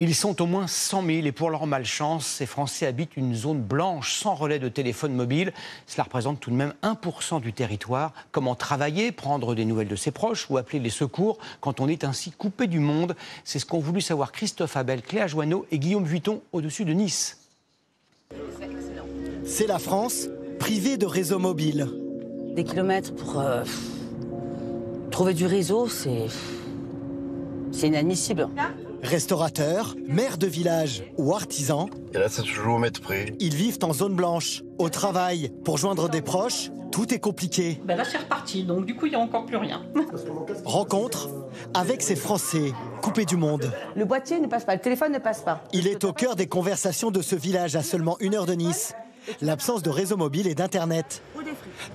Ils sont au moins 100 000 et pour leur malchance, ces Français habitent une zone blanche sans relais de téléphone mobile. Cela représente tout de même 1% du territoire. Comment travailler, prendre des nouvelles de ses proches ou appeler les secours quand on est ainsi coupé du monde? C'est ce qu'ont voulu savoir Christophe Abel, Cléa Joanneau et Guillaume Vuitton au-dessus de Nice. C'est la France privée de réseau mobile. Des kilomètres pour trouver du réseau, c'est inadmissible. Restaurateurs, maires de village ou artisans, Et là, ça se joue au mètre près. ils vivent en zone blanche. Au travail, pour joindre des proches, tout est compliqué. Ben là, c'est reparti, donc du coup, il n'y a encore plus rien. Rencontre avec ces Français coupés du monde. Le boîtier ne passe pas, le téléphone ne passe pas. Il est au cœur des conversations de ce village à seulement 1 heure de Nice. L'absence de réseau mobile et d'Internet.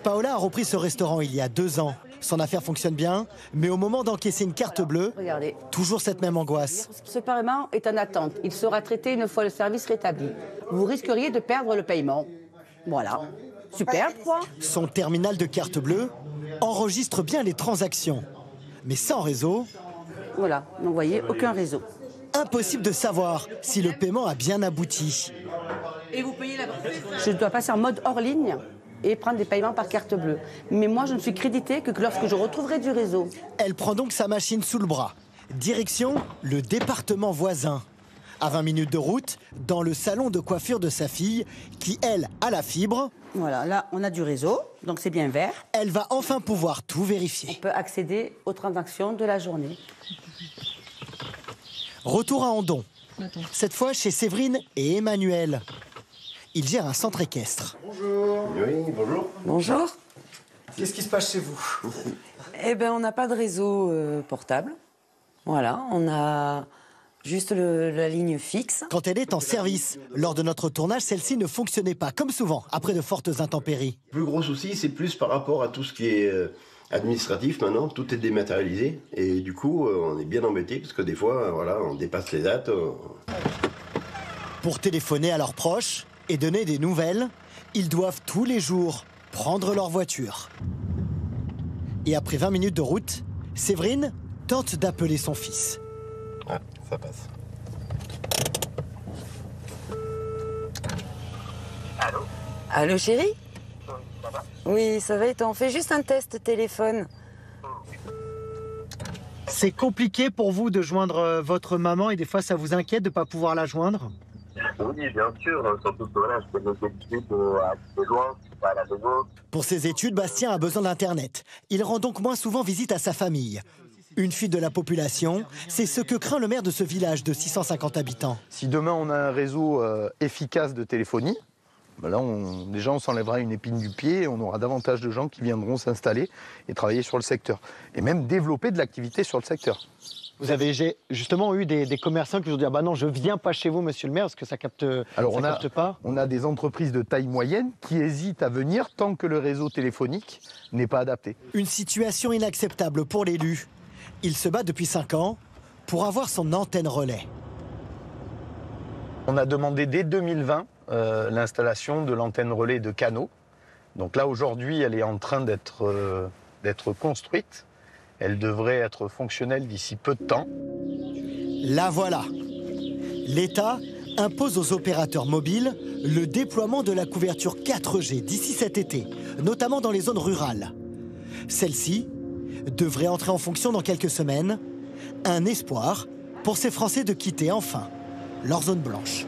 Paola a repris ce restaurant il y a 2 ans. Son affaire fonctionne bien, mais au moment d'encaisser une carte bleue, Regardez. toujours cette même angoisse. Ce paiement est en attente. Il sera traité une fois le service rétabli. Vous risqueriez de perdre le paiement. Voilà. Super, quoi. Son terminal de carte bleue enregistre bien les transactions. Mais sans réseau, Voilà. Donc, vous voyez, aucun réseau. impossible de savoir si le paiement a bien abouti. Et vous payez la Je dois passer en mode hors ligne et prendre des paiements par carte bleue. Mais moi, je ne suis créditée que lorsque je retrouverai du réseau. Elle prend donc sa machine sous le bras. Direction le département voisin. À 20 minutes de route, dans le salon de coiffure de sa fille, qui, elle, a la fibre, Voilà, là, on a du réseau, donc c'est bien vert. elle va enfin pouvoir tout On vérifier. peut accéder aux transactions de la journée. Retour à Andon. Cette fois chez Séverine et Emmanuel. Ils gèrent un centre équestre. Oui, bonjour. Bonjour. Qu'est-ce qui se passe chez vous? Eh ben, on n'a pas de réseau portable. Voilà, on a juste la ligne fixe. Quand elle est en service, lors de notre tournage, celle-ci ne fonctionnait pas, comme souvent, après de fortes intempéries. Le plus gros souci, c'est plus par rapport à tout ce qui est administratif maintenant. Tout est dématérialisé. Et du coup, on est bien embêté parce que des fois, voilà, on dépasse les dates. Pour téléphoner à leurs proches et donner des nouvelles, ils doivent tous les jours prendre leur voiture. Et après 20 minutes de route, Séverine tente d'appeler son fils. Ah, ça passe. Allô, chérie? Oui, ça va et toi? On fait juste un test téléphone. C'est compliqué pour vous de joindre votre maman et des fois ça vous inquiète de ne pas pouvoir la joindre? Oui, bien sûr, surtout que voilà, je fais des études assez loin, je suis pas à la maison. Pour ses études, Bastien a besoin d'Internet. Il rend donc moins souvent visite à sa famille. Une fuite de la population, c'est ce que craint le maire de ce village de 650 habitants. Si demain on a un réseau efficace de téléphonie, ben là déjà on s'enlèvera une épine du pied et on aura davantage de gens qui viendront s'installer et travailler sur le secteur. Et même développer de l'activité sur le secteur. Vous avez justement eu des commerçants qui vous ont dit « Ah bah non, je viens pas chez vous, monsieur le maire, parce que ça capte, Alors ça capte pas ». On a des entreprises de taille moyenne qui hésitent à venir tant que le réseau téléphonique n'est pas adapté. Une situation inacceptable pour l'élu. Il se bat depuis 5 ans pour avoir son antenne relais. On a demandé dès 2020 l'installation de l'antenne relais de Cano. Donc là aujourd'hui elle est en train d'être construite. Elle devrait être fonctionnelle d'ici peu de temps. La voilà. L'État impose aux opérateurs mobiles le déploiement de la couverture 4G d'ici cet été, notamment dans les zones rurales. Celle-ci devrait entrer en fonction dans quelques semaines. Un espoir pour ces Français de quitter enfin leur zone blanche.